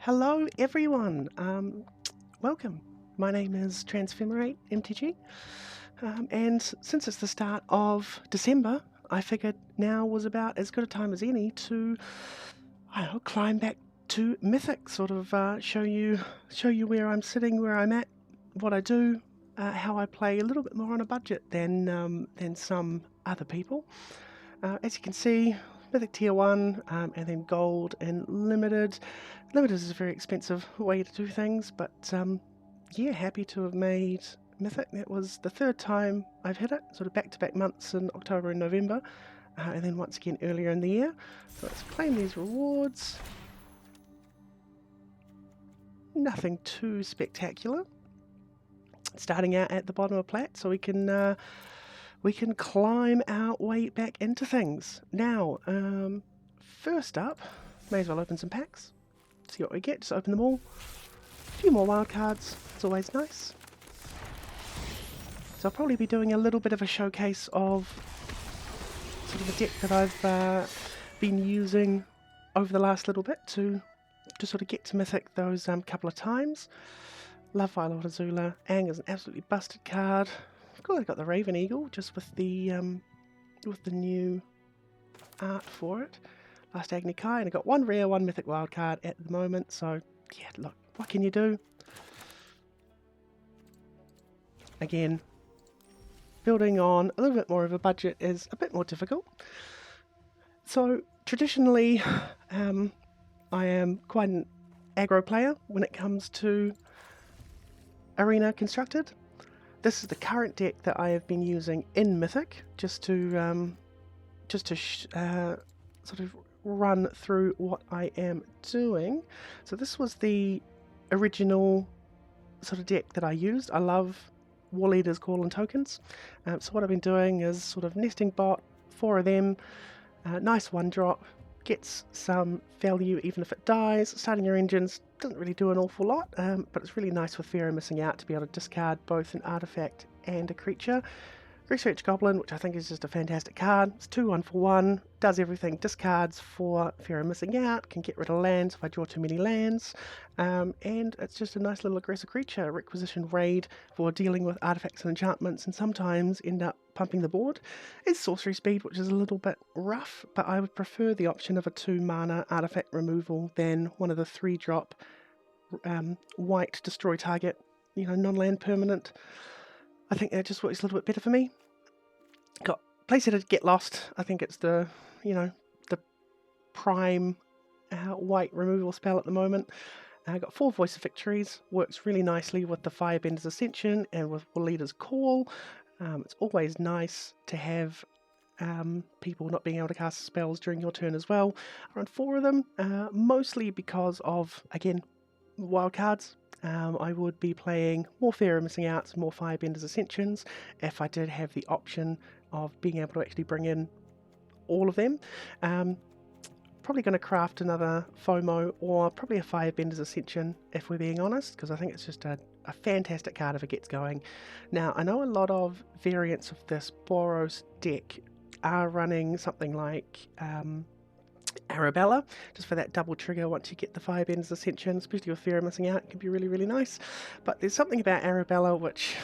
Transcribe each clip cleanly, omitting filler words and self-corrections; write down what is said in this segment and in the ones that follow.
Hello everyone, welcome. My name is Transphemerate, MTG, and since it's the start of December, I figured now was about as good a time as any to, I don't know, climb back to Mythic, sort of show you where I'm sitting, where I'm at, what I do, how I play a little bit more on a budget than some other people. As you can see, Mythic Tier 1, and then Gold and Limited. Limited is a very expensive way to do things, but yeah, happy to have made Mythic. That was the third time I've hit it, sort of back-to-back months in October and November, and then once again earlier in the year. So let's claim these rewards. Nothing too spectacular. Starting out at the bottom of plat, so we can climb our way back into things. Now, first up, may as well open some packs. See what we get, just open them all. A few more wildcards, it's always nice. So I'll probably be doing a little bit of a showcase of sort of a deck that I've been using over the last little bit to sort of get to Mythic those couple of times. Love Violet Azula. Aang is an absolutely busted card. Of course, I got the Raven Eagle just with the new art for it. Last Agni Kai, and I got one rare, one mythic wildcard at the moment. So yeah, look, what can you do? Again, building on a little bit more of a budget is a bit more difficult. So traditionally, I am quite an aggro player when it comes to Arena Constructed. This is the current deck that I have been using in Mythic, just to sort of run through what I am doing. So this was the original sort of deck that I used. I love War Leader's Call and Tokens. So what I've been doing is sort of nesting bot, 4 of them, nice 1-drop, gets some value even if it dies. Starting your engines doesn't really do an awful lot, but it's really nice with Pharaoh missing out to be able to discard both an artifact and a creature. Research Goblin, which I think is just a fantastic card. It's 2-1 for 1, does everything, discards for Pharaoh missing out, can get rid of lands if I draw too many lands, and it's just a nice little aggressive creature. Requisition Raid for dealing with artifacts and enchantments, and sometimes end up pumping the board. It's sorcery speed, which is a little bit rough, but I would prefer the option of a 2-mana artifact removal than one of the 3-drop white destroy target, non-land permanent. I think that just works a little bit better for me. Got Playsetter Get Lost. I think it's the prime white removal spell at the moment. I got 4 Voice of Victories. Works really nicely with the Firebender's Ascension and with War Leader's Call. It's always nice to have people not being able to cast spells during your turn as well. I run 4 of them, mostly because of, again, wildcards. I would be playing more Pharaoh Missing Outs, more Firebender's Ascensions, if I did have the option of being able to actually bring in all of them. Probably going to craft another FOMO or probably a Firebender's Ascension, if we're being honest, because I think it's just a fantastic card if it gets going. Now, I know a lot of variants of this Boros deck are running something like Arabella, just for that double trigger once you get the Firebender's Ascension, especially with Pharaoh missing out, it can be really, really nice. But there's something about Arabella which,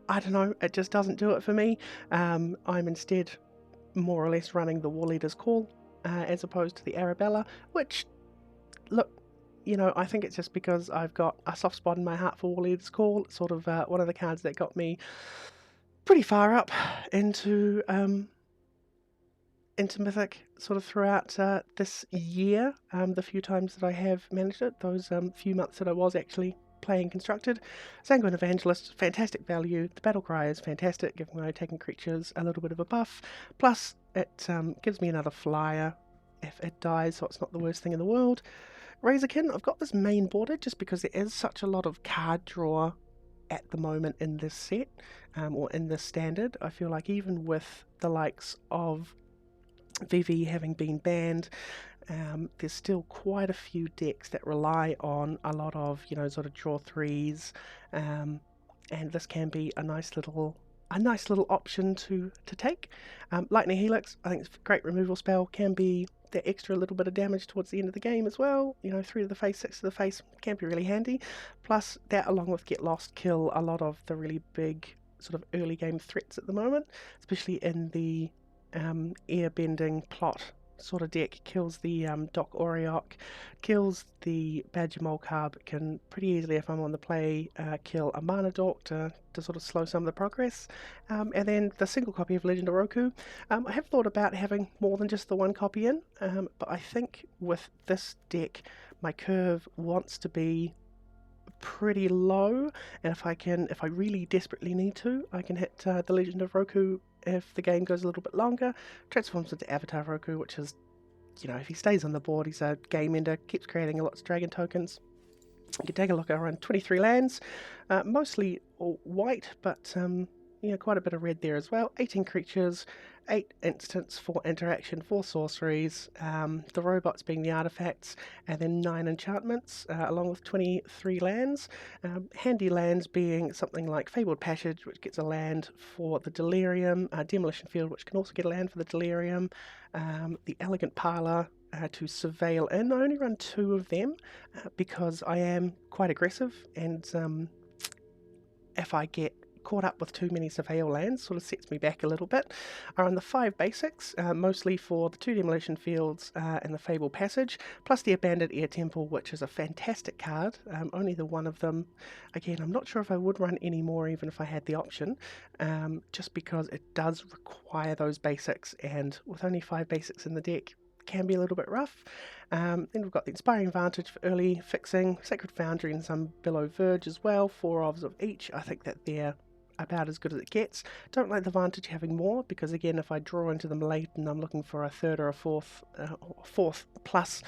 I don't know, it just doesn't do it for me. I'm instead more or less running the War Leader's Call as opposed to the Arabella, which, look, I think it's just because I've got a soft spot in my heart for War Leader's Call. It's sort of one of the cards that got me pretty far up into Mythic sort of throughout this year, the few times that I have managed it, those few months that I was actually playing Constructed. Sanguine Evangelist, fantastic value. The Battle Cry is fantastic, giving my attacking creatures a little bit of a buff. Plus, it gives me another flyer if it dies, so it's not the worst thing in the world. Razorkin, I've got this main border just because there is such a lot of card draw at the moment in this set, or in this standard. I feel like even with the likes of VV having been banned, there's still quite a few decks that rely on a lot of, sort of draw 3s, and this can be a nice little option to take. Lightning Helix, I think it's a great removal spell, can be that extra little bit of damage towards the end of the game as well. You know, 3 to the face, 6 to the face can be really handy. Plus, that along with Get Lost kill a lot of the really big sort of early game threats at the moment, especially in the airbending plot sort of deck. Kills the Doc Oriok, kills the Badger Molcarb, can pretty easily, if I'm on the play, kill a Mana Dork to sort of slow some of the progress. And then the single copy of Legend of Roku. I have thought about having more than just the one copy in, but I think with this deck, my curve wants to be pretty low, and if I really desperately need to, I can hit the Legend of Roku if the game goes a little bit longer. Transforms into Avatar Roku, which is, you know, if he stays on the board, he's a game ender, keeps creating lots of dragon tokens. You can take a look at around 23 lands, mostly all white, but you know, quite a bit of red there as well. 18 creatures, 8 instants, 4 interaction, 4 sorceries, the robots being the artifacts, and then 9 enchantments, along with 23 lands. Handy lands being something like Fabled Passage, which gets a land for the Delirium, Demolition Field, which can also get a land for the Delirium, the Elegant Parlour, to surveil in. I only run 2 of them because I am quite aggressive, and if I get caught up with too many surveil lands, sort of sets me back a little bit. I run the 5 basics, mostly for the 2 demolition fields and the Fable Passage, plus the Abandoned Air Temple, which is a fantastic card. Only the one of them. Again, I'm not sure if I would run any more even if I had the option, just because it does require those basics, and with only 5 basics in the deck, can be a little bit rough. Then we've got the Inspiring Vantage for early fixing, Sacred Foundry and some Billow Verge as well, 4 of each. I think that they're about as good as it gets. Don't like the Vantage having more, because again, if I draw into them late and I'm looking for a 3rd or a 4th plus,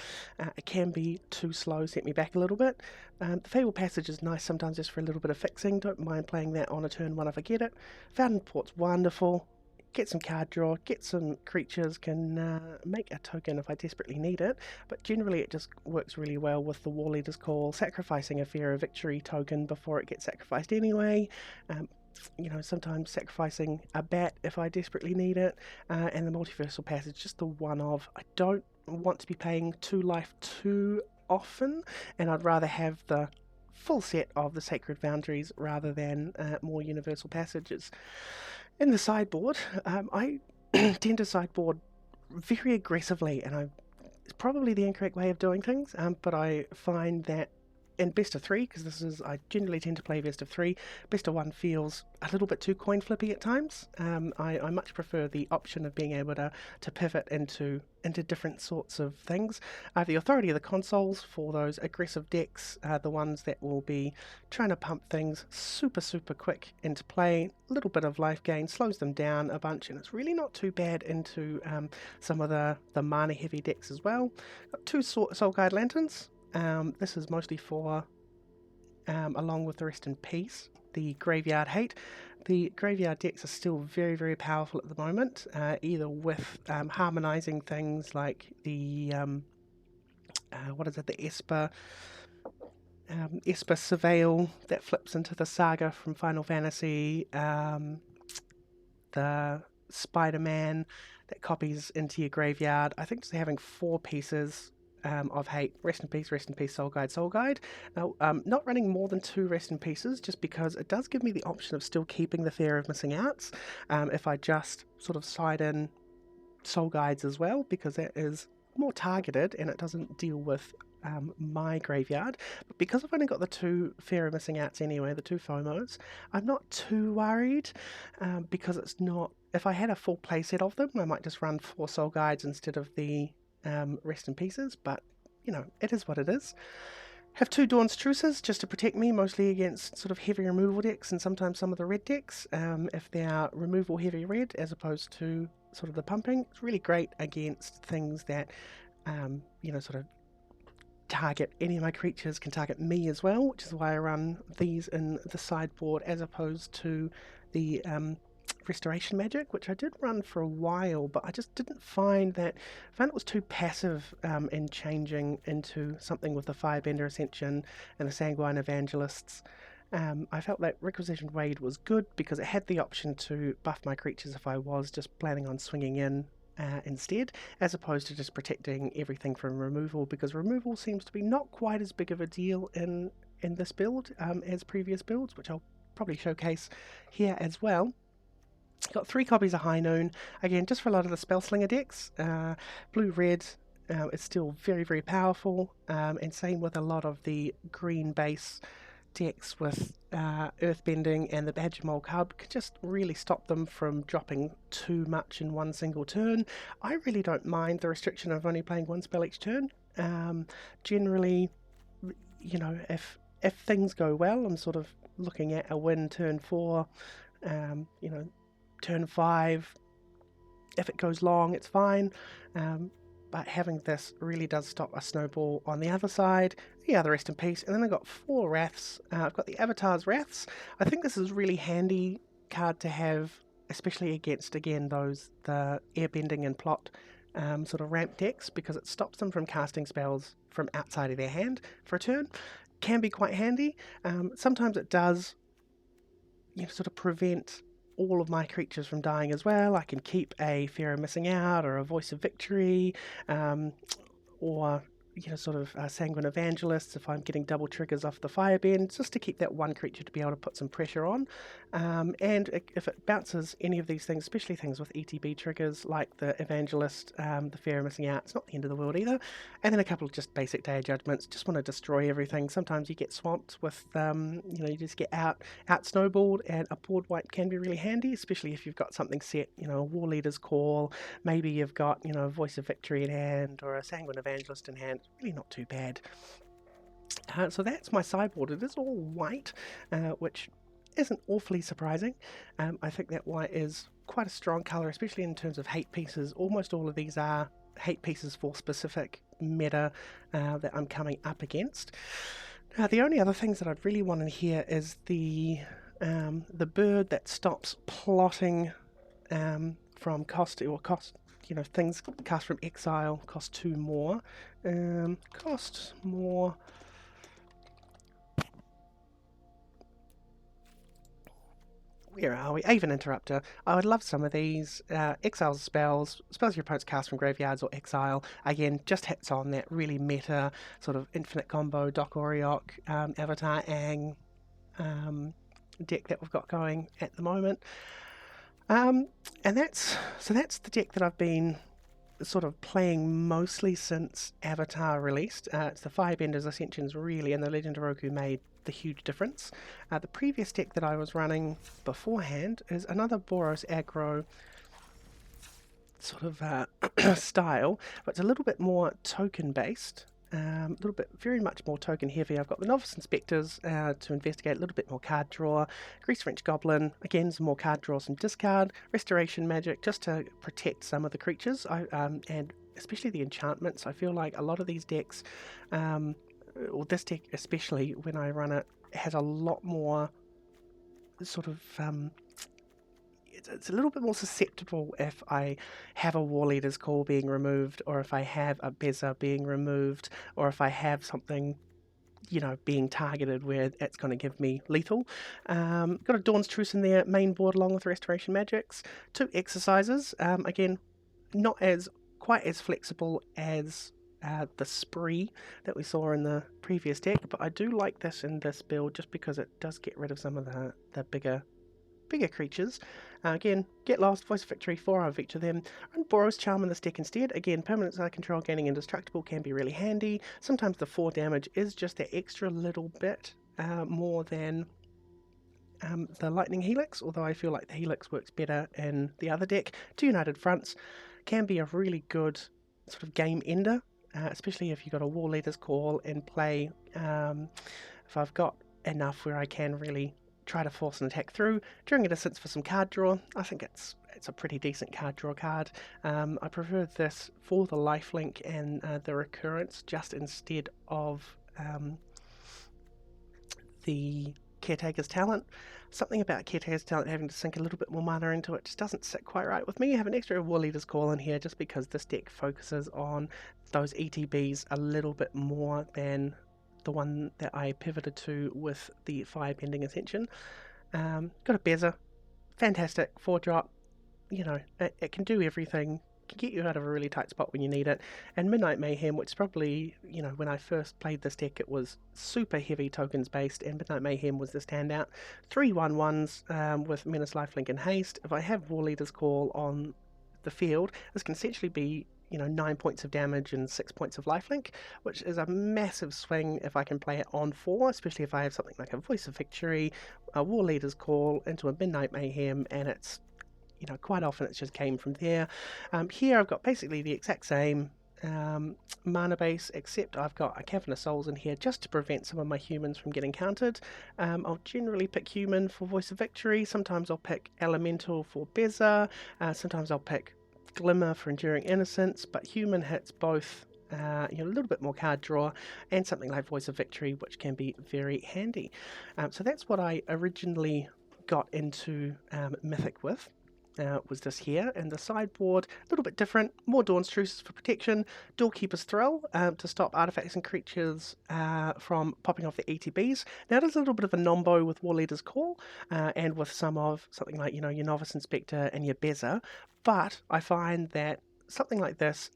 it can be too slow, set me back a little bit. The Fable Passage is nice sometimes just for a little bit of fixing. Don't mind playing that on a turn 1 if I get it. Fountain Port's wonderful. Get some card draw, get some creatures, can make a token if I desperately need it, but generally it just works really well with the War Leader's Call, sacrificing a Fear of Victory token before it gets sacrificed anyway. You know, sometimes sacrificing a bat if I desperately need it, and the Multiversal Passage, just the one of. I don't want to be paying 2 life too often, and I'd rather have the full set of the Sacred Foundries rather than more Universal Passages. In the sideboard, I tend to sideboard very aggressively, and it's probably the incorrect way of doing things, but I find that in best of 3, because I generally tend to play best of 3, best of 1 feels a little bit too coin flippy at times. I much prefer the option of being able to pivot into different sorts of things. I have the Authority of the Consoles for those aggressive decks, the ones that will be trying to pump things super quick into play. A little bit of life gain slows them down a bunch, and it's really not too bad into some of the mana heavy decks as well. Got 2 Soul Guide Lanterns. This is mostly for, along with the Rest in Peace, the Graveyard Hate. The Graveyard decks are still very powerful at the moment, either with harmonizing things like the, the Esper Surveil that flips into the Saga from Final Fantasy, the Spider-Man that copies into your graveyard. I think just having 4 pieces of hate. Rest in peace, Soul Guide. Now, not running more than 2 Rest in Pieces, just because it does give me the option of still keeping the fear of missing outs if I just sort of side in Soul Guides as well, because that is more targeted and it doesn't deal with my graveyard. But because I've only got the 2 fear of missing outs anyway, the 2 FOMOs, I'm not too worried, because it's not. If I had a full playset of them, I might just run 4 Soul Guides instead of the Rest in Pieces, but you know, it is what it is. Have 2 Dawn's Truces just to protect me, mostly against sort of heavy removal decks and sometimes some of the red decks, if they are removal heavy red as opposed to sort of the pumping. It's really great against things that you know, sort of target any of my creatures, can target me as well, which is why I run these in the sideboard as opposed to the Restoration Magic, which I did run for a while, but I just didn't find that. I found it was too passive in changing into something with the Firebender Ascension and the Sanguine Evangelists. I felt that Requisition Raid was good because it had the option to buff my creatures if I was just planning on swinging in instead, as opposed to just protecting everything from removal, because removal seems to be not quite as big of a deal in this build as previous builds, which I'll probably showcase here as well. Got 3 copies of High Noon, again just for a lot of the Spellslinger decks. Blue-red is still very, very powerful, and same with a lot of the green base decks with Earthbending and the Badgermole Cub. Could just really stop them from dropping too much in one single turn. I really don't mind the restriction of only playing 1 spell each turn. Generally, you know, if things go well, I'm sort of looking at a win turn 4, you know, turn 5. If it goes long, it's fine. But having this really does stop a snowball on the other side. Yeah, the rest in peace. And then I've got 4 Wraths. I've got the Avatar's Wraths. I think this is a really handy card to have, especially against, again, the airbending and plot sort of ramp decks, because it stops them from casting spells from outside of their hand for a turn. Can be quite handy. Sometimes it does, you know, sort of prevent all of my creatures from dying as well. I can keep a Fear of Missing Out or a Voice of Victory, or, you know, sort of Sanguine Evangelists if I'm getting double triggers off the Firebend, just to keep that one creature to be able to put some pressure on. And if it bounces any of these things, especially things with ETB triggers like the Evangelist, the Fear of Missing Out, it's not the end of the world either. And then a couple of just basic Day of Judgments, just want to destroy everything. Sometimes you get swamped with, you know, you just get out snowballed, and a board wipe can be really handy, especially if you've got something set, you know, a War Leader's Call, maybe you've got, you know, a Voice of Victory in hand or a Sanguine Evangelist in hand. Really not too bad. So that's my sideboard. It is all white, which isn't awfully surprising. I think that white is quite a strong colour, especially in terms of hate pieces. Almost all of these are hate pieces for specific meta that I'm coming up against. Now, the only other things that I'd really want in here is the bird that stops plotting from cost, you know, things cast from exile cost 2 more. Cost more. Where are we? Aven Interrupter. I would love some of these. Exile spells your opponents cast from graveyards or exile. Again, just hits on that really meta sort of infinite combo Doc Oriok, Avatar Aang deck that we've got going at the moment. And that's the deck that I've been sort of playing mostly since Avatar released. It's the Firebenders Ascensions really, and the Legend of Roku made the huge difference. The previous deck that I was running beforehand is another Boros aggro sort of style, but it's a little bit more token based. A little bit, very much more token heavy. I've got the Novice Inspectors to investigate, a little bit more card draw. Grease French Goblin, again, some more card draw, some discard. Restoration Magic, just to protect some of the creatures, and especially the enchantments. I feel like a lot of these decks, or this deck especially, when I run it, has a lot more sort of... it's a little bit more susceptible if I have a War Leader's Call being removed, or if I have a Beza being removed, or if I have something, you know, being targeted where it's going to give me lethal. Got a Dawn's Truce in there, main board along with Restoration Magics. 2 Exercises, again, not quite as flexible as the Spree that we saw in the previous deck, but I do like this in this build just because it does get rid of some of the bigger creatures. Again, Get Lost, Voice of Victory, 4 of each of them. Run Boros Charm in this deck instead. Again, permanent side control, gaining indestructible can be really handy. Sometimes the 4 damage is just that extra little bit more than the Lightning Helix, although I feel like the Helix works better in the other deck. 2 United Fronts can be a really good sort of game ender, especially if you've got a War Leader's Call in play. If I've got enough where I can really try to force an attack through. During a distance for some card draw, I think it's a pretty decent card draw card. I prefer this for the lifelink and the recurrence just instead of the Caretaker's Talent. Something about Caretaker's Talent having to sink a little bit more mana into it just doesn't sit quite right with me. I have an extra War Leader's Call in here just because this deck focuses on those ETBs a little bit more than the one that I pivoted to with the Firebending Ascension. Got a Beza, fantastic 4-drop. You know, it can do everything can get you out of a really tight spot when you need it. And Midnight Mayhem, which is probably, when I first played this deck, it was super heavy tokens based, and Midnight Mayhem was the standout. 3/1/1s with Menace, Lifelink, and Haste. If I have War Leader's Call on the field, this can essentially be 9 points of damage and 6 points of lifelink, which is a massive swing if I can play it on 4, especially if I have something like a Voice of Victory, a War Leader's Call into a Midnight Mayhem, and it's, quite often it's just came from there. Here I've got basically the exact same mana base, except I've got a Cavern of Souls in here just to prevent some of my humans from getting countered. I'll generally pick human for Voice of Victory, sometimes I'll pick Elemental for Beza, sometimes I'll pick Glimmer for Enduring Innocence, but human hits both a little bit more card draw and something like Voice of Victory, which can be very handy. So that's what I originally got into Mythic with. Was this here, and the sideboard a little bit different, more Dawn's Truces for protection, Doorkeeper's Thrill to stop artifacts and creatures from popping off the ETBs. Now there's a little bit of a nombo with War Leader's Call and with something like your Novice Inspector and your Beza, but I find that something like this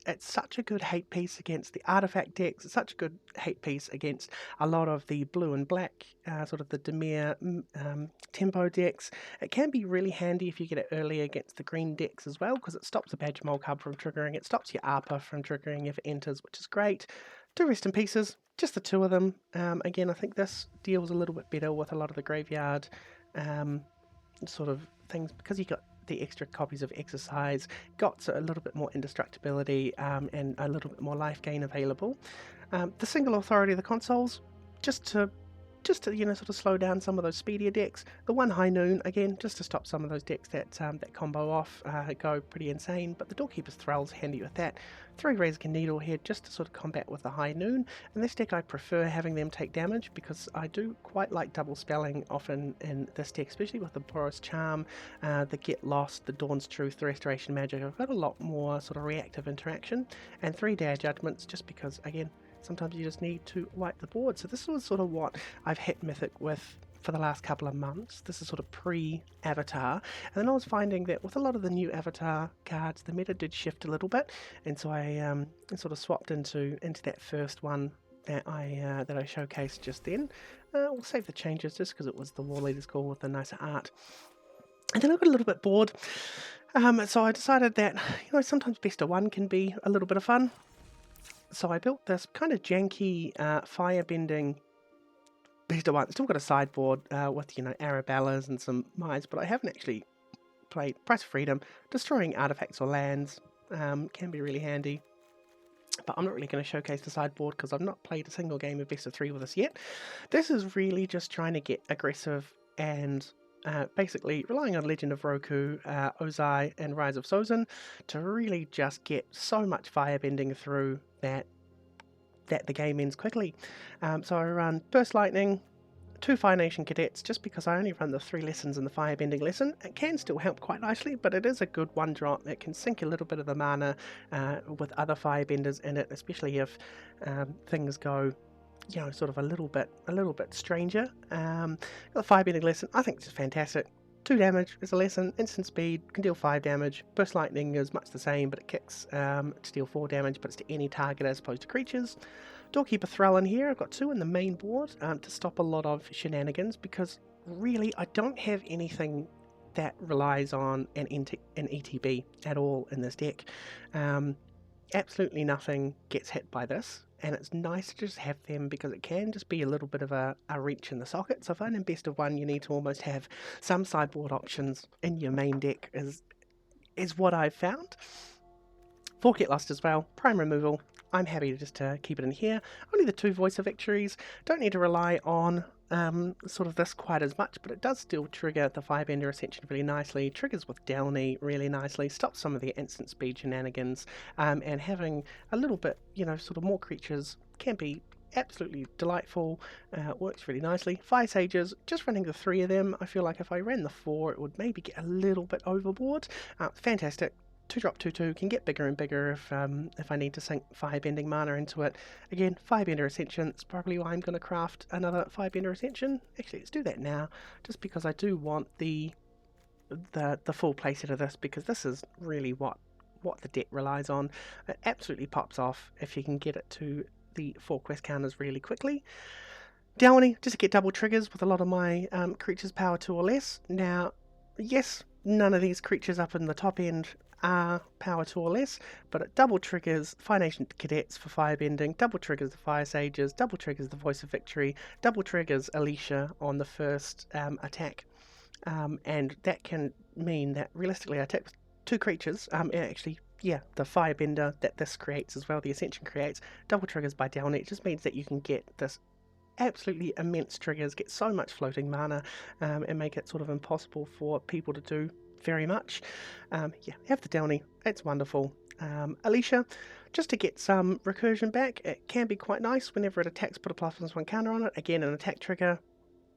it's such a good hate piece against the artifact decks. It's such a good hate piece against a lot of the blue and black, sort of the Dimir tempo decks. It can be really handy if you get it early against the green decks as well, because it stops the Badger Mole Cub from triggering. It stops your ARPA from triggering if it enters, which is great. 2 rest in pieces, just the 2 of them. Again, I think this deals a little bit better with a lot of the graveyard sort of things, because you got the extra copies of Exercise, got a little bit more indestructibility and a little bit more life gain available. The single authority of the consoles, just to sort of slow down some of those speedier decks. The 1 High Noon, again, just to stop some of those decks that combo off, go pretty insane, but the Doorkeeper's Thrill's handy with that. 3 Razorkin Needle here just to sort of combat with the High Noon. In this deck I prefer having them take damage, because I do quite like double spelling often in this deck, especially with the Porous Charm, the Get Lost, the Dawn's Truth, the Restoration Magic. I've got a lot more sort of reactive interaction, and 3 Dire Judgments, just because, again, sometimes you just need to wipe the board. So this was sort of what I've hit Mythic with for the last couple of months. This is sort of pre-Avatar. And then I was finding that with a lot of the new Avatar cards, the meta did shift a little bit. And so I sort of swapped into that first one that I showcased just then. We'll save the changes just because it was the War Leader's Call with the nicer art. And then I got a little bit bored. So I decided that, sometimes best of one can be a little bit of fun. So I built this kind of janky firebending best of one. It's still got a sideboard with Arabella's and some Mize, but I haven't actually played Price of Freedom. Destroying artifacts or lands can be really handy, but I'm not really going to showcase the sideboard because I've not played a single game of best of 3 with this yet. This is really just trying to get aggressive and basically relying on Legend of Roku, Ozai, and Rise of Sozin to really just get so much firebending through that the game ends quickly. So I run Burst Lightning, 2 Fire Nation Cadets, just because I only run the 3 lessons in the firebending lesson. It can still help quite nicely, but it is a good 1-drop that can sink a little bit of the mana with other firebenders in it, especially if things go sort of a little bit stranger. The firebending lesson, I think it's fantastic. 2 damage is a lesson, instant speed, can deal 5 damage. Burst Lightning is much the same, but it kicks to deal 4 damage, but it's to any target as opposed to creatures. Doorkeeper Thrall in here, I've got 2 in the main board to stop a lot of shenanigans, because really I don't have anything that relies on an ETB at all in this deck. Absolutely nothing gets hit by this, and it's nice to just have them because it can just be a little bit of a reach in the socket. So if I'm in best of one, you need to almost have some sideboard options in your main deck is what I've found. 4 Get Lost as well, prime removal. I'm happy just to keep it in here. Only the 2 Voice of Victories. Don't need to rely on sort of this quite as much, but it does still trigger the Firebender Ascension really nicely, triggers with Delny really nicely, stops some of the instant speed shenanigans, and having a little bit, sort of more creatures can be absolutely delightful. Works really nicely. Fire Sages, just running the 3 of them, I feel like if I ran the 4 it would maybe get a little bit overboard. Fantastic. 2-drop 2/2 can get bigger and bigger if I need to sink Firebending mana into it. Again, Firebender Ascension, it's probably why I'm going to craft another Firebender Ascension. Actually, let's do that now, just because I do want the the full playset of this, because this is really what the deck relies on. It absolutely pops off if you can get it to the 4 quest counters really quickly. Downy, just to get double triggers with a lot of my creatures power 2 or less. Now, yes, none of these creatures up in the top end are power 2 or less, but it double triggers Fire Nation Cadets for Firebending, double triggers the Fire Sages, double triggers the Voice of Victory, double triggers Alicia on the first attack. And that can mean that realistically I attack with 2 creatures, actually, yeah, the Firebender that this creates as well, the Ascension creates, double triggers by Downy. It just means that you can get this absolutely immense triggers, get so much floating mana, and make it sort of impossible for people to do very much. Yeah, have the Downy, it's wonderful. Alicia, just to get some recursion back, it can be quite nice whenever it attacks, put a +1/+1 counter on it. Again, an attack trigger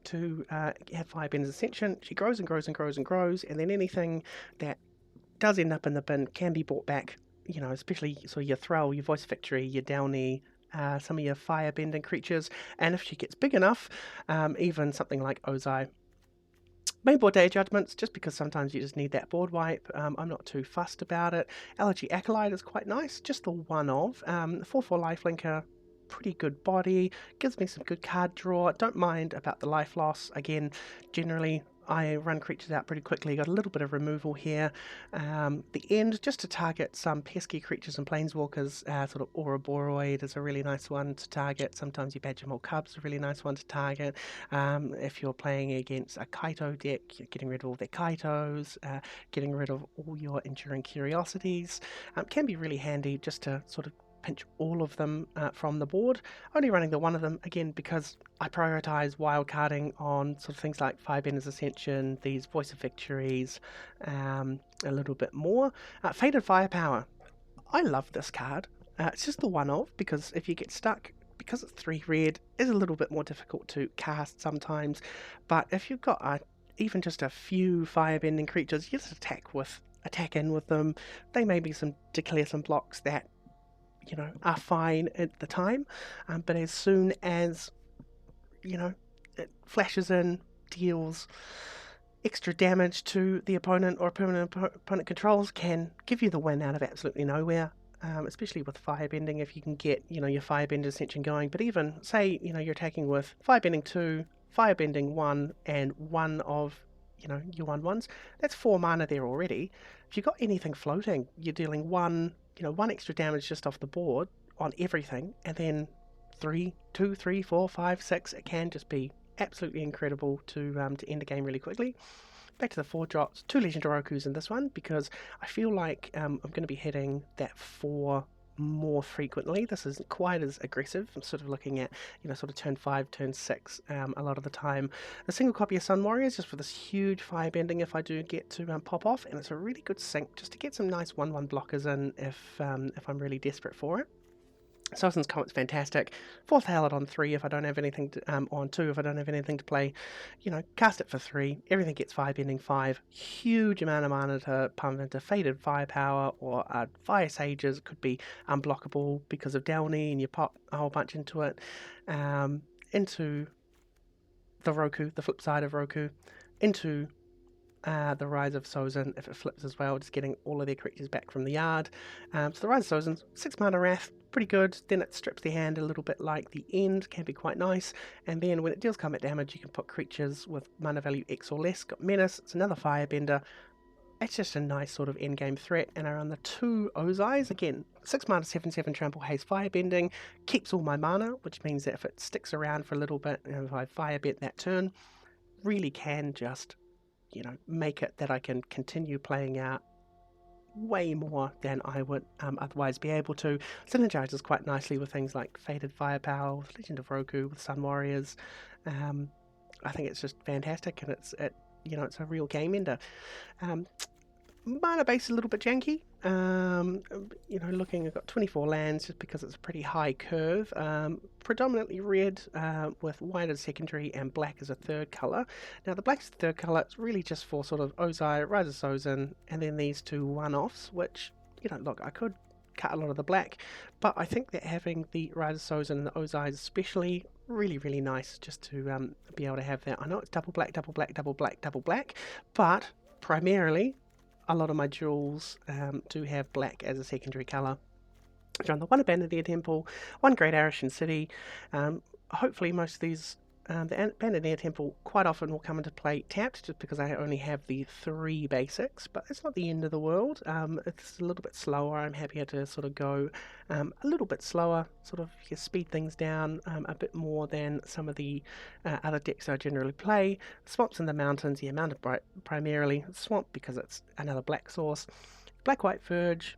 to have Firebender's Ascension. She grows and grows and grows and grows, and then anything that does end up in the bin can be brought back, you know, especially so your Thrall, your Voice of Victory, your Downy, some of your firebending creatures, and if she gets big enough, even something like Ozai. Main board Day Judgments, just because sometimes you just need that board wipe. I'm not too fussed about it. Allergy Acolyte is quite nice, just the one of. 4/4 lifelinker, pretty good body, gives me some good card draw. Don't mind about the life loss. Again, generally I run creatures out pretty quickly, got a little bit of removal here. The end, just to target some pesky creatures and planeswalkers, sort of Ouroboros is a really nice one to target. Sometimes your Badgermore Cubs is a really nice one to target. If you're playing against a Kaito deck, you're getting rid of all their Kaitos, getting rid of all your Enduring Curiosities. Can be really handy just to sort of pinch all of them from the board. Only running the one of them, again, because I prioritise wildcarding on sort of things like Firebender's Ascension, these Voice of Victories, a little bit more. Faded Firepower. I love this card. It's just the one of, because if you get stuck, because it's 3 red, it's a little bit more difficult to cast sometimes. But if you've got even just a few firebending creatures, you just attack in with them. They may be declare some blocks that, you know, are fine at the time, but as soon as, you know, it flashes in, deals extra damage to the opponent or permanent opponent controls, can give you the win out of absolutely nowhere. Especially with firebending, if you can get, you know, your firebender ascension going. But even say, you know, you're attacking with firebending 2, firebending 1, and 1 of, you know, your 1/1s, that's 4 mana there already. If you've got anything floating, you're dealing 1 extra damage just off the board on everything, and then 2, 3, 4, 5, 6. It can just be absolutely incredible to end the game really quickly. Back to the 4 drops, 2 Legend Orokus in this one, because I feel like I'm going to be hitting that 4 more frequently. This isn't quite as aggressive. I'm sort of looking at, you know, sort of turn 5, turn 6 a lot of the time. A single copy of Sun Warriors just for this huge firebending if I do get to pop off, and it's a really good sync just to get some nice 1/1 blockers in if I'm really desperate for it. Sultan's Comet's fantastic. 4th Hallett on 3 if I don't have anything to, on 2 if I don't have anything to play. You know, cast it for 3. Everything gets firebending 5. Huge amount of mana to pump into Faded Firepower or Fire Sages. Could be unblockable because of Downy, and you pop a whole bunch into it. Into the Roku, the flip side of Roku. Into the Rise of Sozin, if it flips as well, just getting all of their creatures back from the yard. So the Rise of Sozin, 6 mana Wrath, pretty good. Then it strips the hand a little bit like the end, can be quite nice. And then when it deals combat damage, you can put creatures with mana value X or less. Got Menace, it's another Firebender. It's just a nice sort of endgame threat. And I run the 2 Ozais, again, 6 mana 7/7 Trample Haste Firebending, keeps all my mana, which means that if it sticks around for a little bit, and if I firebend that turn, really can just, you know, make it that I can continue playing out way more than I would otherwise be able to. Synergizes quite nicely with things like Faded Firepower, with Legend of Roku, with Sun Warriors. I think it's just fantastic, and it's a real game ender. Mana base is a little bit janky. I've got 24 lands just because it's a pretty high curve. Predominantly red with white as secondary and black as a third colour. Now the black is the third colour. It's really just for sort of Ozai, Rise of Sozin, and then these 2 one-offs, which, you know, look, I could cut a lot of the black, but I think that having the Rise of Sozin and the Ozai is especially really, really nice just to be able to have that. I know it's double black, double black, double black, double black, but primarily, a lot of my jewels do have black as a secondary colour. On the one Abandoned Air Temple, one Great Arishan City. Hopefully most of these, the Abandoned Air Temple quite often will come into play tapped, just because I only have the 3 basics, but it's not the end of the world. It's a little bit slower. I'm happier to sort of go a little bit slower, sort of speed things down a bit more than some of the other decks I generally play. Swamps in the mountains, yeah, Mountain Bright primarily. Swamp because it's another black source. Black-White Verge,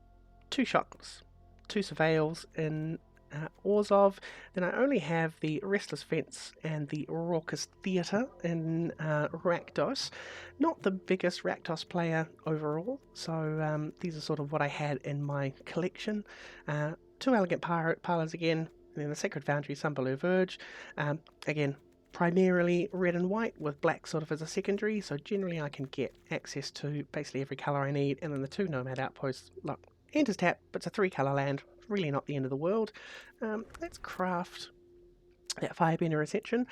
2 Shocks, 2 Surveils in Orzhov. Then I only have the Restless Fence and the Raucous Theatre in Rakdos. Not the biggest Rakdos player overall, so these are sort of what I had in my collection. 2 Elegant Parlours again, and then the Sacred Foundry, Sun Below Verge. Again, primarily red and white with black sort of as a secondary, so generally I can get access to basically every colour I need. And then the 2 Nomad Outposts. Look, enters tap, but it's a 3 colour land, really not the end of the world. Let's craft that Firebender Ascension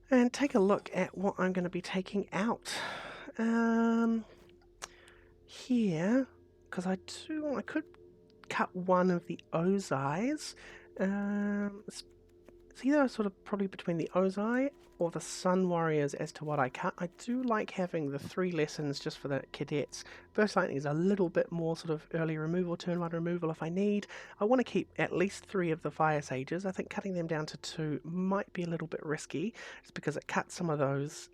and take a look at what I'm going to be taking out here, because I could cut one of the Ozais. It's either sort of probably between the Ozai or the Sun Warriors as to what I cut. I do like having the 3 lessons just for the cadets. Burst Lightning is a little bit more sort of early removal, turn 1 removal if I need. I want to keep at least 3 of the Fire Sages. I think cutting them down to 2 might be a little bit risky, just because it cuts some of those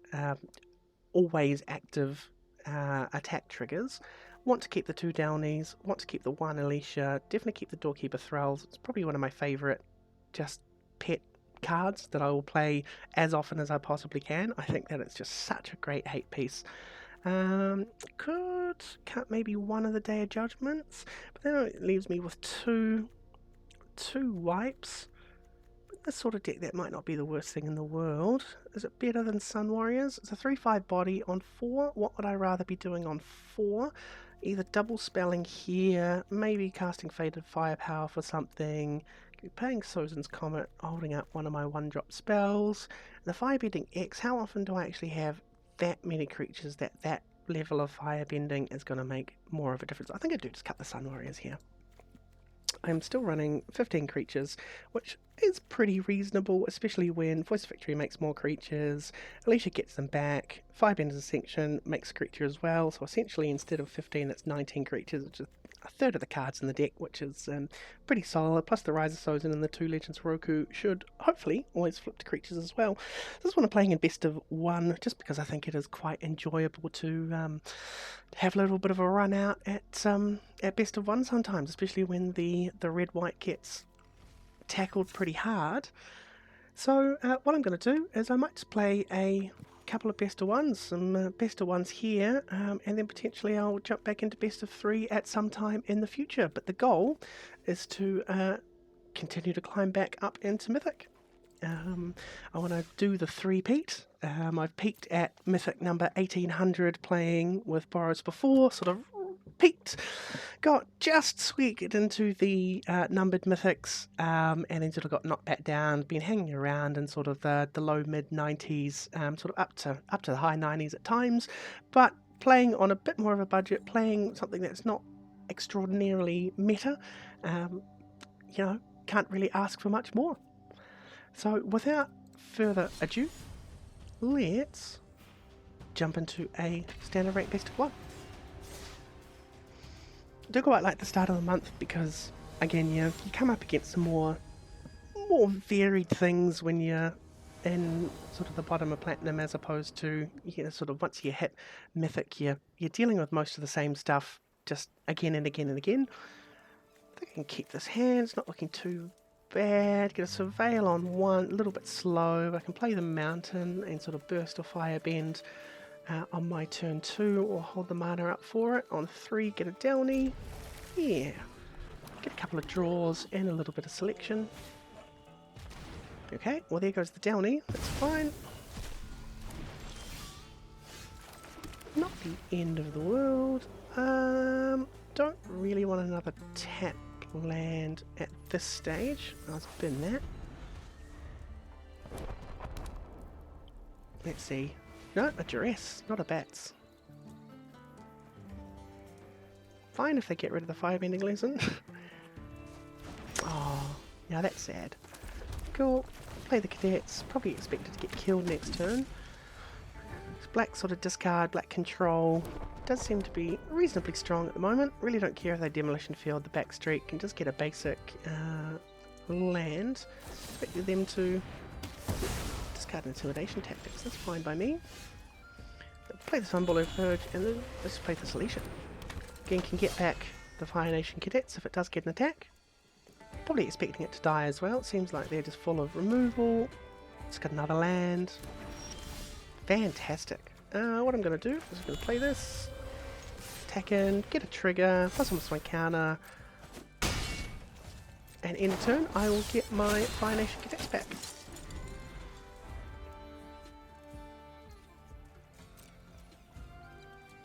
always active attack triggers. Want to keep the 2 Downies, want to keep the 1 Alicia, definitely keep the Doorkeeper Thralls. It's probably one of my favourite just pet cards that I will play as often as I possibly can. I think that it's just such a great hate piece. Could cut maybe 1 of the Day of Judgments, but then it leaves me with two wipes. This sort of deck, that might not be the worst thing in the world. Is it better than Sun Warriors? It's a 3/5 body on 4. What would I rather be doing on 4? Either double spelling here, maybe casting Faded Firepower for something, playing Sozin's Comet, holding up one of my 1-drop spells. The Firebending X, how often do I actually have that many creatures that level of firebending is going to make more of a difference? I think I do just cut the Sun Warriors here. I'm still running 15 creatures, which is pretty reasonable, especially when Voice of Victory makes more creatures, Alicia gets them back, Firebender's Ascension makes a creature as well, so essentially instead of 15 it's 19 creatures, which is a third of the cards in the deck, which is pretty solid, plus the Rise of Sozin and the 2 Legends Roku should hopefully always flip to creatures as well. This is one I'm playing in best of 1, just because I think it is quite enjoyable to have a little bit of a run out at best of 1 sometimes, especially when the red-white gets tackled pretty hard. So what I'm going to do is I might just play a couple of best of 1s, some best of 1s here, and then potentially I'll jump back into best of 3 at some time in the future. But the goal is to continue to climb back up into Mythic. I want to do the 3-peat. I've peaked at Mythic number 1800 playing with Boros before, sort of peaked, got just squeaked into the numbered Mythics, and then sort of got knocked back down, been hanging around in sort of the low mid 90s, sort of up to the high 90s at times, but playing on a bit more of a budget, playing something that's not extraordinarily meta. Can't really ask for much more. So without further ado, let's jump into a standard rank best of 1. I do quite like the start of the month because, again, you come up against some more varied things when you're in sort of the bottom of Platinum, as opposed to, sort of once you hit Mythic, you're dealing with most of the same stuff just again and again and again. I think I can keep this hand, it's not looking too bad. Get a Surveil on 1, a little bit slow. I can play the Mountain and sort of burst or Firebend on my turn 2, or hold the mana up for it. On 3, get a Downy. Yeah. Get a couple of draws and a little bit of selection. Okay, well there goes the Downy. That's fine. Not the end of the world. Don't really want another tap land at this stage. I'll spin that. Let's see. No, a Duress, not a Bats. fine if they get rid of the firebending lesson. Oh, yeah, that's sad. Cool. Play the cadets. Probably expected to get killed next turn. Black sort of discard, black control. Does seem to be reasonably strong at the moment. Really don't care if they demolition field the back street. Can just get a basic land. Expect them to discard intimidation tactics. That's fine by me. Play the Sunball Purge and then let's play the Solution. Again, can get back the Fire Nation cadets if it does get an attack. Probably expecting it to die as well. It seems like they're just full of removal. It's got another land. Fantastic. What I'm going to do is I'm going to play this. Attack in, get a trigger, plus almost one counter. And end of turn, I will get my Fire Nation cadets back.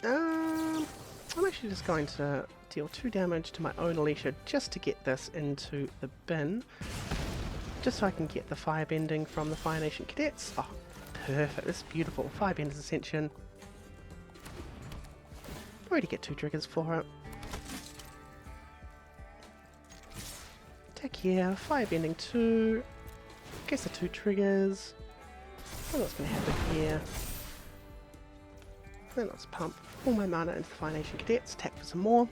I'm actually just going to deal 2 damage to my own Alicia just to get this into the bin. Just so I can get the firebending from the Fire Nation cadets. Oh, perfect. This is beautiful. Firebender's Ascension. Already get 2 triggers for it. Attack here. Firebending 2. Guess the 2 triggers. I don't know what's going to happen here. Then let's pump all my mana into the Fire Nation cadets. Attack for some more.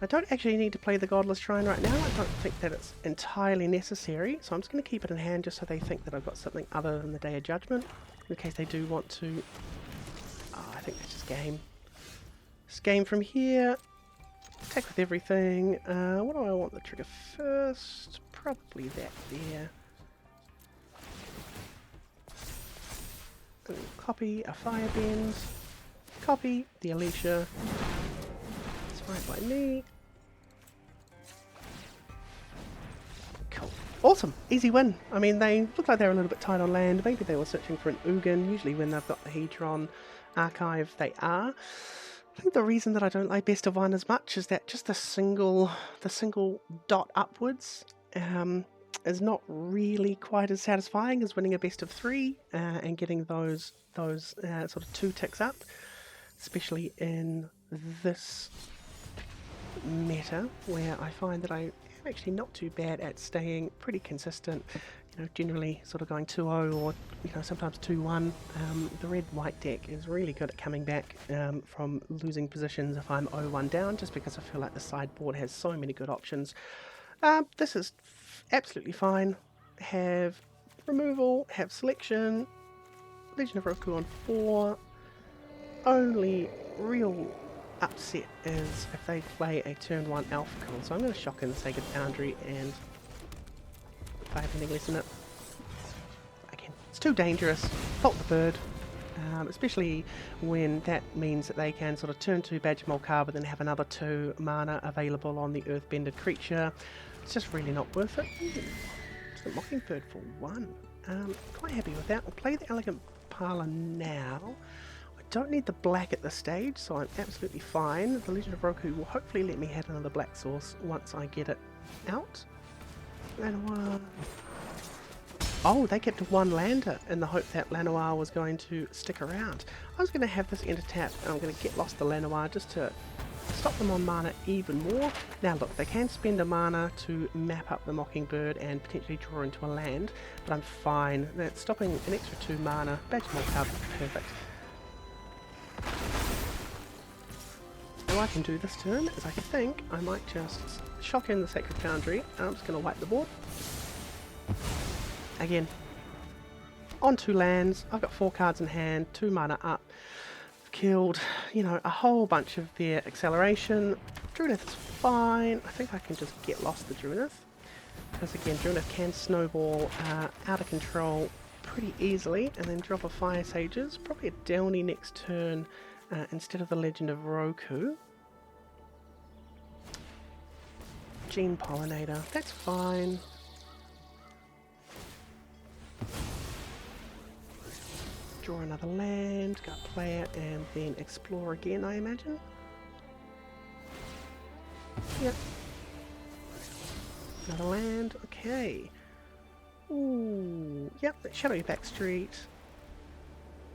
I don't actually need to play the Godless Shrine right now. I don't think that it's entirely necessary, so I'm just going to keep it in hand just so they think that I've got something other than the Day of Judgment, in case they do want to... Oh, I think that's just game. Just game from here. Attack with everything. What do I want the trigger first? Probably that there. Copy a Firebend. Copy the Alicia. It's fine by me. Cool. Awesome. Easy win. I mean, they look like they're a little bit tight on land. Maybe they were searching for an Ugin. Usually when they've got the Hedron archive, they are. I think the reason that I don't like Best of One as much is that just the single dot upwards is not really quite as satisfying as winning a best of 3 and getting those sort of 2 ticks up, especially in this meta where I find that I am actually not too bad at staying pretty consistent. You know, generally sort of going 2-0 or sometimes 2-1. The red-white deck is really good at coming back from losing positions if I'm 0-1 down, just because I feel like the sideboard has so many good options. This is absolutely fine. Have removal, have selection, Legion of Roku on 4. Only real upset is if they play a turn 1 Alpha Call. So I'm going to shock in Sacred Foundry and Firebending Lesson it. Again, it's too dangerous. Fault the bird. Especially when that means that they can sort of turn 2 Badge Molcar but then have another 2 mana available on the Earthbender creature. It's just really not worth it. Ooh, it's the Mockingbird for 1. Quite happy with that. I'll play the Elegant Parlor now. I don't need the black at this stage, so I'm absolutely fine. The Legion of Roku will hopefully let me have another black source once I get it out. Lanoir. Oh, they kept 1 lander in the hope that Lanoir was going to stick around. I was going to have this enter tap and I'm going to get lost the Lanoir just to stop them on mana even more. Now look, they can spend a mana to map up the Mockingbird and potentially draw into a land, but I'm fine. That's stopping an extra 2 mana. Badge Molcar, perfect. What I can do this turn is I think I might just shock in the Sacred Foundry and I'm just going to wipe the board. Again, on 2 lands, I've got 4 cards in hand, 2 mana up. I've killed, a whole bunch of their acceleration. Druidith is fine. I think I can just get lost the Druidith. Because again, Druidith can snowball out of control pretty easily and then drop a Fire Sages. Probably a Delny next turn instead of the Legend of Roku. Gene Pollinator, that's fine. Draw another land, go play it, and then explore again, I imagine. Yep. Another land, okay. Ooh, yep, Shadowy Backstreet.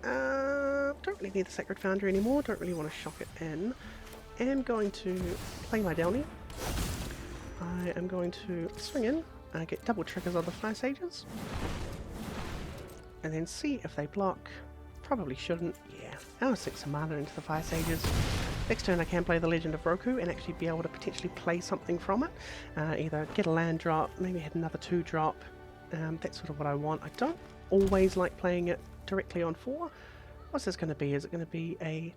Don't really need the Sacred Foundry anymore, don't really want to shock it in. Am going to play my Downy. I am going to swing in, get double triggers on the Fire Sages, and then see if they block. Probably shouldn't, yeah. I'll stick some mana into the Fire Sages. Next turn I can play the Legend of Roku and actually be able to potentially play something from it. Either get a land drop, maybe hit another 2-drop. That's sort of what I want. I don't always like playing it directly on 4. What's this going to be? Is it going to be a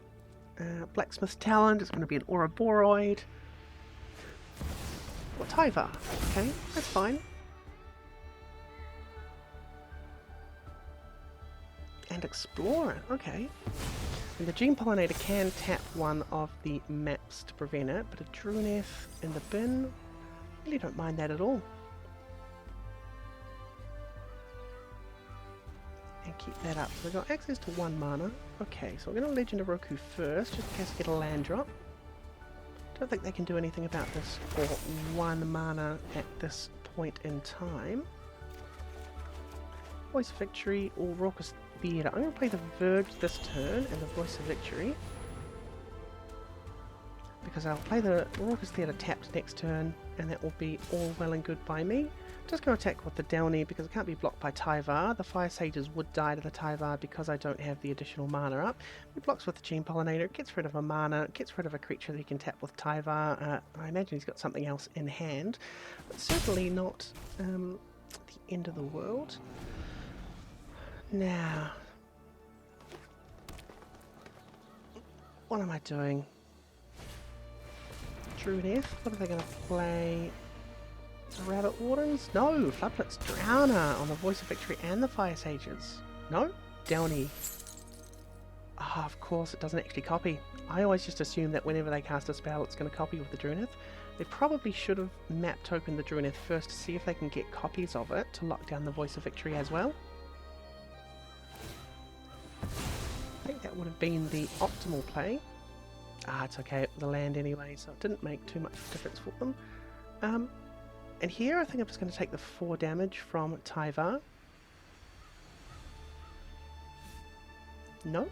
Blacksmith's Talent? It's going to be an Ouroboros. Or Tyvar. Okay, that's fine. And Explorer, okay. And the Gene Pollinator can tap one of the maps to prevent it, but a Druneth in the bin, really don't mind that at all. And keep that up. So we've got access to 1 mana. Okay, so we're going to Legend of Roku first, just in case I get a land drop. Don't think they can do anything about this for 1 mana at this point in time. Voice of Victory or Raucous Theatre. I'm going to play the Verge this turn and the Voice of Victory, because I'll play the Raucous Theatre tapped next turn, and that will be all well and good by me. Just going to attack with the Downy because it can't be blocked by Tyvar. The Fire Sages would die to the Tyvar because I don't have the additional mana up. It blocks with the Gene Pollinator, it gets rid of a mana, it gets rid of a creature that he can tap with Tyvar. I imagine he's got something else in hand, but certainly not the end of the world. Now, what am I doing? Druneth, what are they going to play? Rabbit Wardens? No! Floodblitz Drowner on the Voice of Victory and the Fire Sages. No? Downy. Ah, of course it doesn't actually copy. I always just assume that whenever they cast a spell it's going to copy with the Druneth. They probably should have map tokened the Druneth first to see if they can get copies of it to lock down the Voice of Victory as well. I think that would have been the optimal play. Ah, it's okay, the land anyway, so it didn't make too much difference for them. And here I think I'm just going to take the 4 damage from Tyvar. No,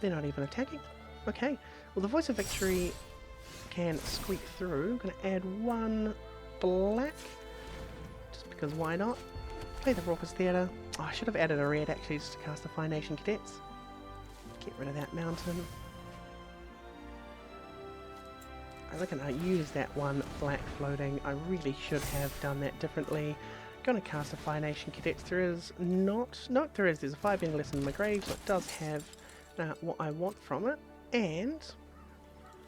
they're not even attacking. Okay, well the Voice of Victory can squeak through. I'm going to add 1 black, just because why not? Play the Raucous Theatre. Oh, I should have added a red actually just to cast the Fire Nation Cadets. Get rid of that mountain. I reckon I used that 1 black floating. I really should have done that differently. Going to cast a Fire Nation Cadets. There is not... No, there is. There's a Firebend Lesson in my grave, so it does have what I want from it. And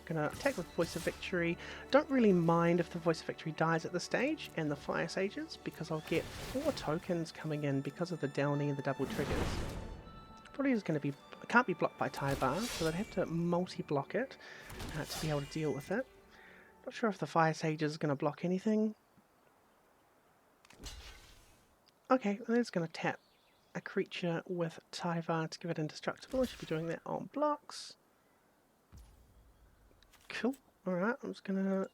going to attack with Voice of Victory. Don't really mind if the Voice of Victory dies at this stage, and the Fire Sages, because I'll get 4 tokens coming in because of the Downy and the double triggers. Probably is going to be... Can't be blocked by Tyvar, so I'd have to multi-block it to be able to deal with it. Not sure if the Fire Sage is going to block anything. Okay, well, it's going to tap a creature with Tyvar to give it indestructible. I should be doing that on blocks. Cool. Alright, I'm just going to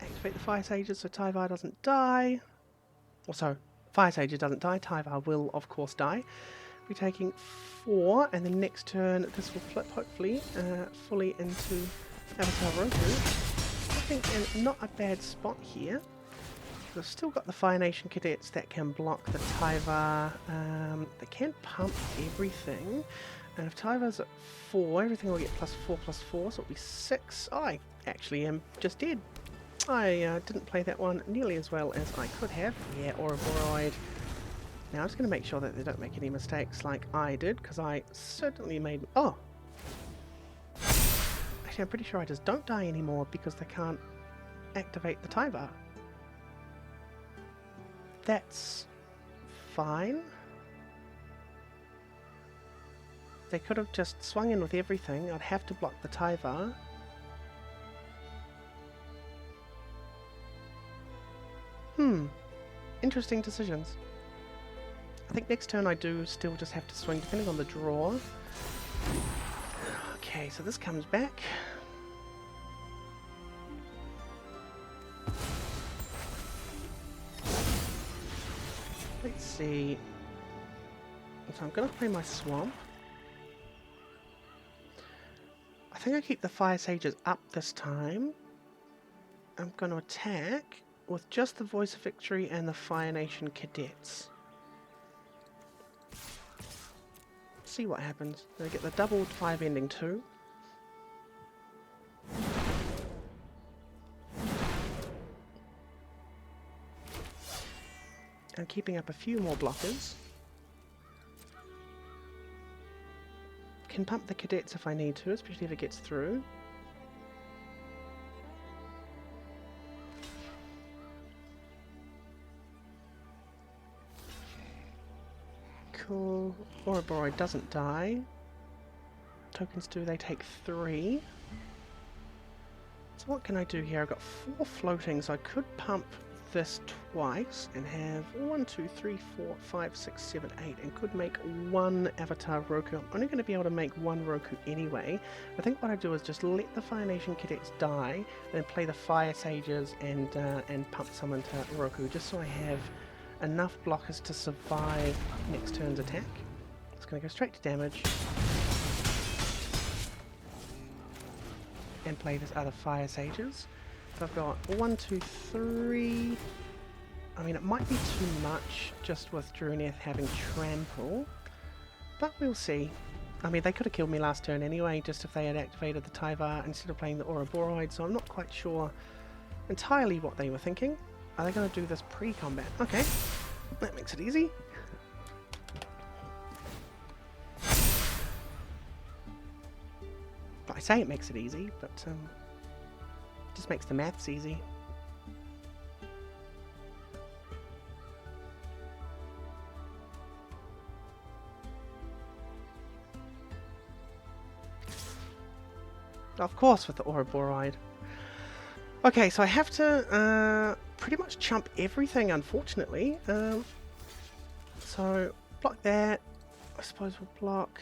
activate the Fire Sages so Tyvar doesn't die. Also, Fire Sages doesn't die, Tyvar will of course die. We're taking 4, and then next turn this will flip hopefully fully into Avatar Roku. I think in not a bad spot here. We've still got the Fire Nation Cadets that can block the Tyvar. They can pump everything. And if Tyvar's at 4, everything will get +4/+4, so it'll be 6. Oh, I actually am just dead. I didn't play that one nearly as well as I could have. Yeah, Ouroboros. Now I'm just going to make sure that they don't make any mistakes like I did, because I certainly made... Oh! Actually, I'm pretty sure I just don't die anymore because they can't activate the Tyvar. That's fine. They could have just swung in with everything. I'd have to block the Tyvar. Interesting decisions. I think next turn I do still just have to swing, depending on the draw. Okay, so this comes back. Let's see. So I'm going to play my Swamp. I think I keep the Fire Sages up this time. I'm going to attack with just the Voice of Victory and the Fire Nation Cadets. See what happens. I get the doubled 5 ending 2. And keeping up a few more blockers. Can pump the cadets if I need to, especially if it gets through. Cool. Ouroboros doesn't die. Tokens do, they take 3. So what can I do here? I've got 4 floating, so I could pump this twice and have 1, 2, 3, 4, 5, 6, 7, 8 and could make 1 Avatar Roku. I'm only going to be able to make 1 Roku anyway. I think what I do is just let the Fire Nation Cadets die, then play the Fire Sages and pump some into Roku, just so I have enough blockers to survive next turn's attack. It's going to go straight to damage. And play this other Fire Sages. So I've got 1, 2, 3. I mean, it might be too much just with Druneth having Trample, but we'll see. I mean, they could have killed me last turn anyway, just if they had activated the Tyvar instead of playing the Ouroboros, so I'm not quite sure entirely what they were thinking. Are they going to do this pre-combat? Okay, that makes it easy. I say it makes it easy, but just makes the maths easy. Of course, with the Ouroboros. Okay, so I have to pretty much chump everything, unfortunately. So block that. I suppose we'll block.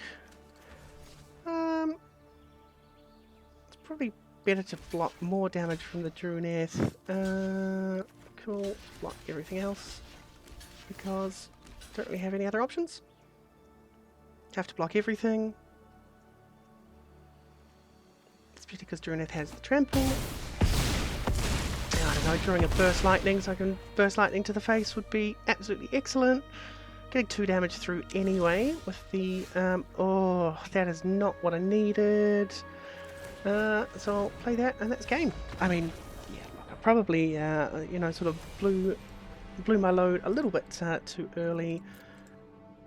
It's probably better to block more damage from the Druneth. Cool. Block everything else because I don't really have any other options. Have to block everything. Especially because Druneth has the trample. I don't know, drawing a Burst Lightning so I can Burst Lightning to the face would be absolutely excellent. Getting 2 damage through anyway with the... oh, that is not what I needed. So I'll play that and that's game. I mean, yeah, look, I probably, you know, sort of blew my load a little bit too early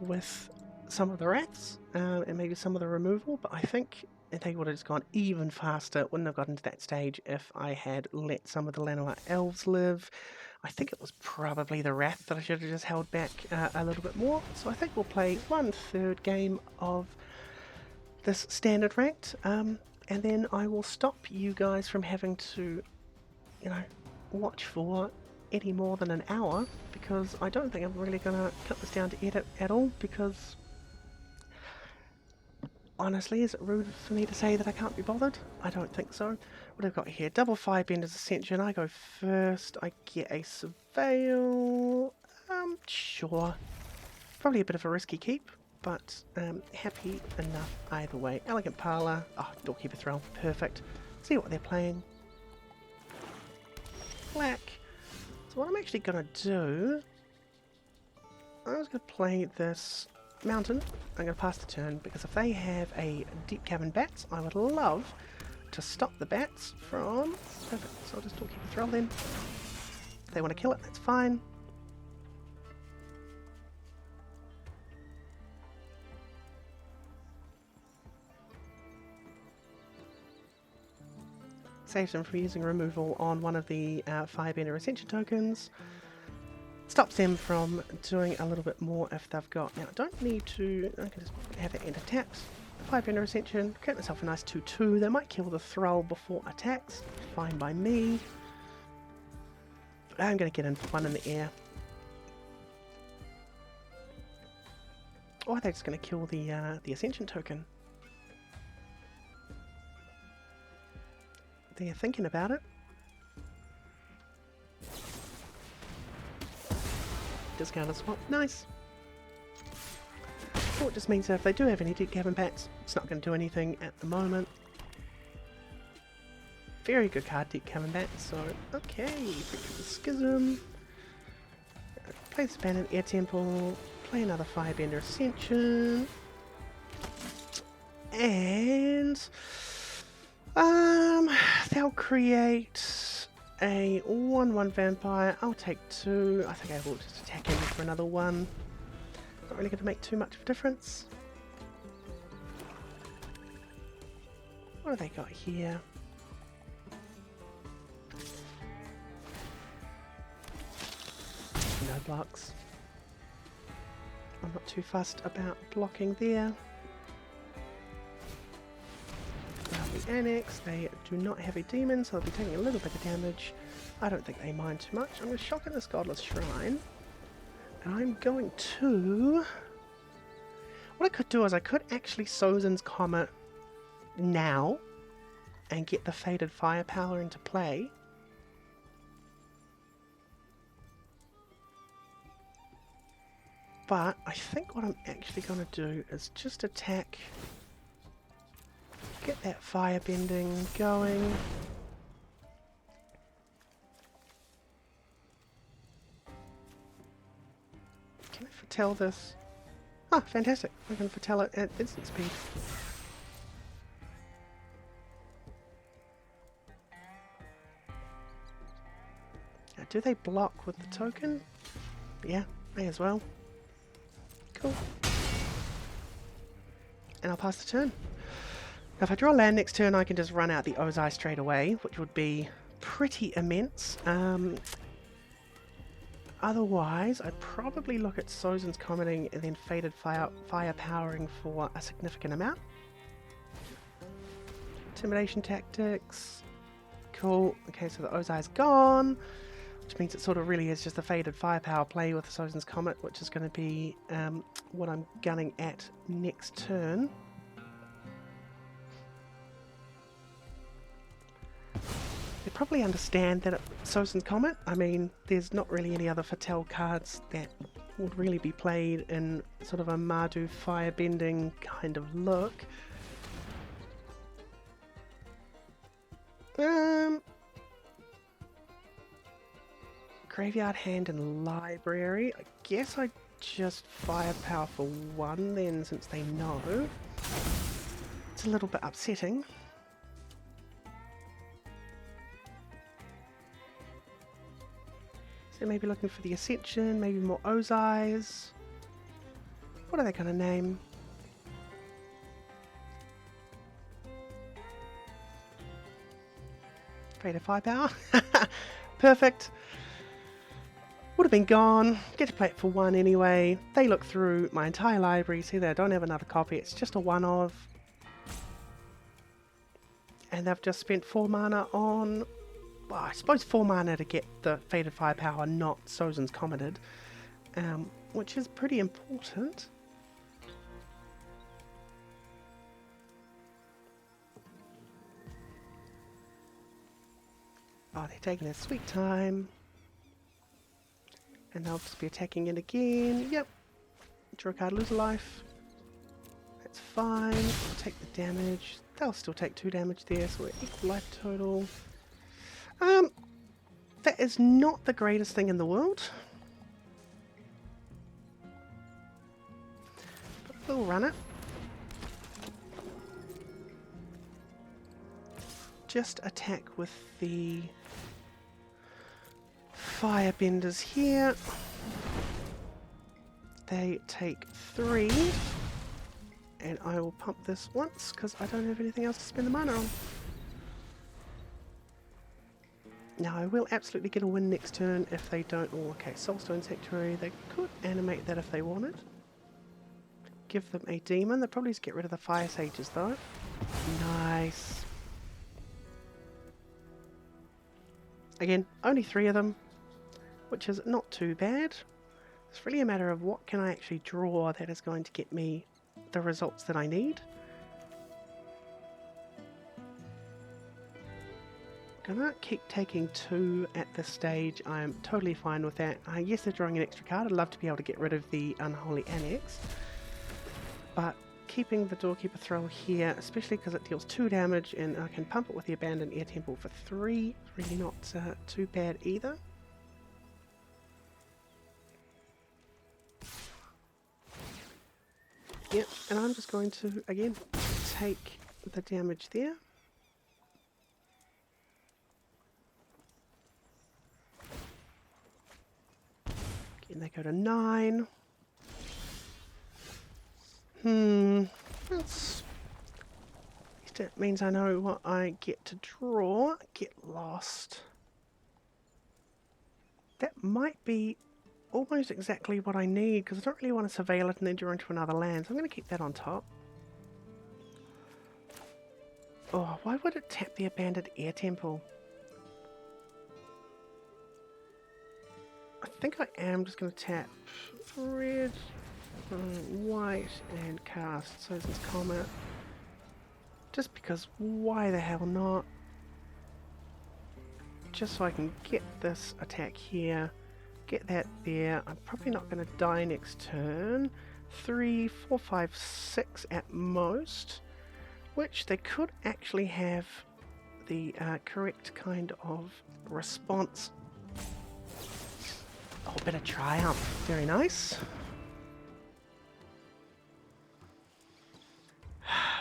with some of the rats and maybe some of the removal, but I think they would have just gone even faster. Wouldn't have gotten to that stage if I had let some of the Lanois elves live. I think it was probably the Wrath that I should have just held back a little bit more. So I think we'll play 1/3 game of this standard ranked, and then I will stop you guys from having to, you know, watch for any more than an hour, because I don't think I'm really going to cut this down to edit at all, because honestly, is it rude for me to say that I can't be bothered? I don't think so. What have I got here? Double Firebender's Ascension. I go first. I get a Surveil. Sure. Probably a bit of a risky keep, but happy enough either way. Elegant Parlour. Oh, Doorkeeper Thrall. Perfect. See what they're playing. Black. So what I'm actually going to do... I was going to play this... Mountain. I'm going to pass the turn because if they have a Deep Cavern Bats, I would love to stop the bats from... Perfect. So I'll just Doorkeeper Thrall then. If they want to kill it, that's fine. Saves them from using removal on one of the Firebender Ascension tokens. Stops them from doing a little bit more if they've got... Now, I don't need to... I can just have it enter taps. Firebender Ascension. Create myself a nice 2/2. They might kill the Thrall before attacks. Fine by me. But I'm going to get in for 1 in the air. Or they're just going to kill the Ascension token. They're thinking about it. Discount a swap. Nice. Or it just means that if they do have any deep cabin packs, it's not going to do anything at the moment. Very good card, deep cabin packs, so okay, the Schism. Play this Abandoned Air Temple, play another Firebender Ascension. And they'll create a 1/1 vampire. I'll take 2. I think I will just attack him for another 1. Not really going to make too much of a difference. What have they got here? No blocks. I'm not too fussed about blocking there. The Annex, they do not have a demon, so they'll be taking a little bit of damage. I don't think they mind too much. I'm going to shock in this Godless Shrine. And I'm going to... What I could do is I could actually Sozin's Comet now and get the Faded Firepower into play. But I think what I'm actually going to do is just attack, get that firebending going. Can I foretell this? Ah, fantastic. I can foretell it at instant speed. Now, do they block with the token? Yeah, may as well. Cool. And I'll pass the turn. Now if I draw land next turn, I can just run out the Ozai straight away, which would be pretty immense. Otherwise, I'd probably look at Sozin's Commenting and then Faded Firepowering for a significant amount. Intimidation Tactics. Cool. Okay, so the Ozai's gone. Which means it sort of really is just a Faded Firepower play with Sozin's Comet, which is going to be what I'm gunning at next turn. They probably understand that Sozin's Comet, I mean, there's not really any other Foretell cards that would really be played in sort of a Mardu Firebending kind of look. Graveyard Hand and Library. I guess I just Firepower for 1 then, since they know. It's a little bit upsetting. So maybe looking for the Ascension, maybe more Ozais. What are they going to name? Faded Firepower. Perfect. Would have been gone. Get to play it for 1 anyway. They look through my entire library, see that I don't have another copy. It's just a 1 of. And they've just spent 4 mana on... Well, I suppose 4 mana to get the Faded Firepower, not Sozin's Commented. Which is pretty important. Oh, they're taking their sweet time. And they'll just be attacking it again. Yep. Draw a card, lose a life. That's fine. We'll take the damage. They'll still take 2 damage there, so we're equal life total. That is not the greatest thing in the world. But we'll run it. Just attack with the Firebenders here. They take 3. And I will pump this once, because I don't have anything else to spend the mana on. Now I will absolutely get a win next turn if they don't... Oh, okay, Soulstone Sanctuary. They could animate that if they wanted. Give them a demon. They'll probably just get rid of the Fire Sages though. Nice. Again, only 3 of them, which is not too bad. It's really a matter of what can I actually draw that is going to get me the results that I need. Gonna keep taking 2 at this stage. I'm totally fine with that. Yes, they're drawing an extra card. I'd love to be able to get rid of the Unholy Annex. but keeping the Doorkeeper Thrower here, especially because it deals 2 damage and I can pump it with the Abandoned Air Temple for 3, really not too bad either. Yep, and I'm just going to, again, take the damage there. Again, they go to 9. That means I know what I get to draw. Get lost. That might be almost exactly what I need, because I don't really want to surveil it and then draw into another land, so I'm going to keep that on top. Oh, why would it tap the Abandoned Air Temple? I think I am just going to tap red, white, and cast Sozin's Comet. Just because, why the hell not? Just so I can get this attack here, get that there. I'm probably not going to die next turn. 3, 4, 5, 6 at most. Which they could actually have the correct kind of response. Oh, a bit of Triumph. Very nice.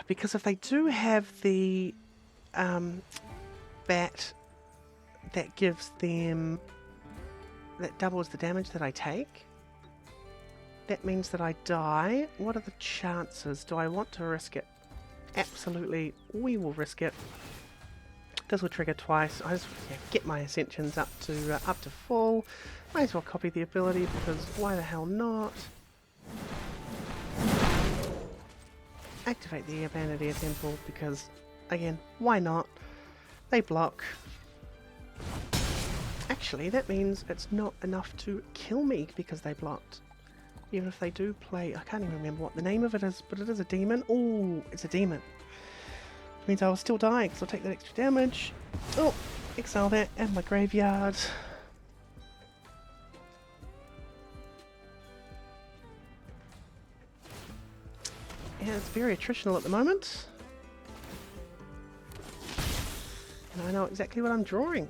Because if they do have the bat that gives them, that doubles the damage that I take, that means that I die. What are the chances? Do I want to risk it? Absolutely, we will risk it. This will trigger twice. I just get my Ascensions up to full. Might as well copy the ability, because why the hell not? Activate the Abandoned Air Temple, because, again, why not? They block. Actually, that means it's not enough to kill me because they blocked. Even if they do play, I can't even remember what the name of it is, but it is a demon. Oh, it's a demon. It means I will still die, because I'll take that extra damage. Oh, exile that and my graveyard. Yeah, it's very attritional at the moment. And I know exactly what I'm drawing.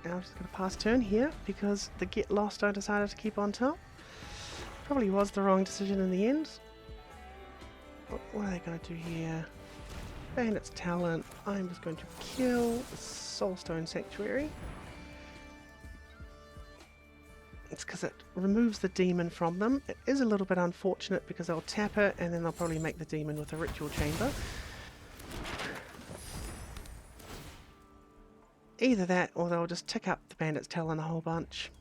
And I'm just going to pass turn here, because the Get Lost I decided to keep on top. Probably was the wrong decision in the end. What are they going to do here? Bandit's Talent. I'm just going to kill the Soulstone Sanctuary. It's because it removes the demon from them. It is a little bit unfortunate because they'll tap it and then they'll probably make the demon with a Ritual Chamber. Either that, or they'll just tick up the Bandit's Talon a whole bunch.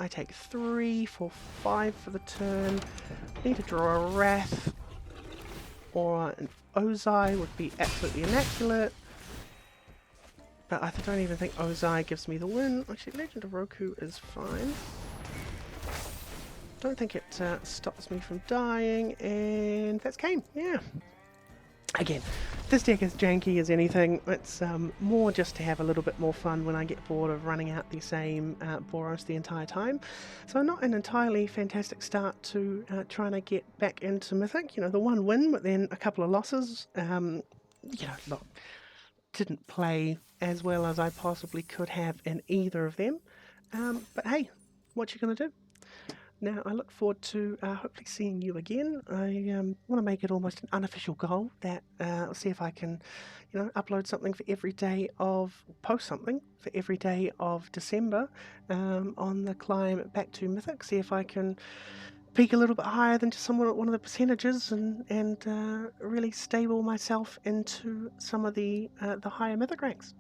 I take 3, 4, 5 for the turn. Need to draw a Wrath, or an Ozai would be absolutely immaculate. But I don't even think Ozai gives me the win. Actually, Legend of Roku is fine. Don't think it stops me from dying, and that's game, yeah. Again, this deck is janky as anything. It's more just to have a little bit more fun when I get bored of running out the same Boros the entire time. So not an entirely fantastic start to trying to get back into Mythic. You know, the one win, but then a couple of losses. You know, look, didn't play as well as I possibly could have in either of them. But hey, what you gonna do? Now, I look forward to hopefully seeing you again. I want to make it almost an unofficial goal that I'll see if I can, you know, upload something for every day of, post something for every day of December on the climb back to Mythic. See if I can peak a little bit higher than just one of the percentages and really stable myself into some of the higher Mythic ranks.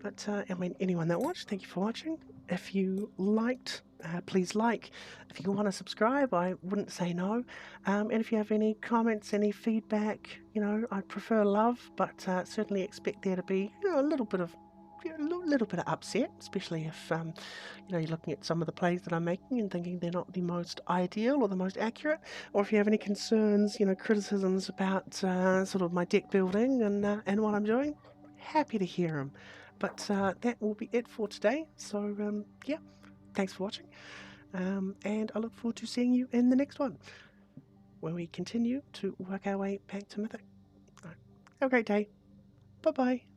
But I mean, anyone that watched, thank you for watching. If you liked, please like. If you want to subscribe, I wouldn't say no. And if you have any comments, any feedback, you know, I'd prefer love, but certainly expect there to be, you know, a little bit of upset, especially if you know, you're looking at some of the plays that I'm making and thinking they're not the most ideal or the most accurate, or if you have any concerns, you know, criticisms about sort of my deck building and what I'm doing, happy to hear them. But that will be it for today. So yeah, thanks for watching. and I look forward to seeing you in the next one, where we continue to work our way back to Mythic. Have a great day. Bye bye.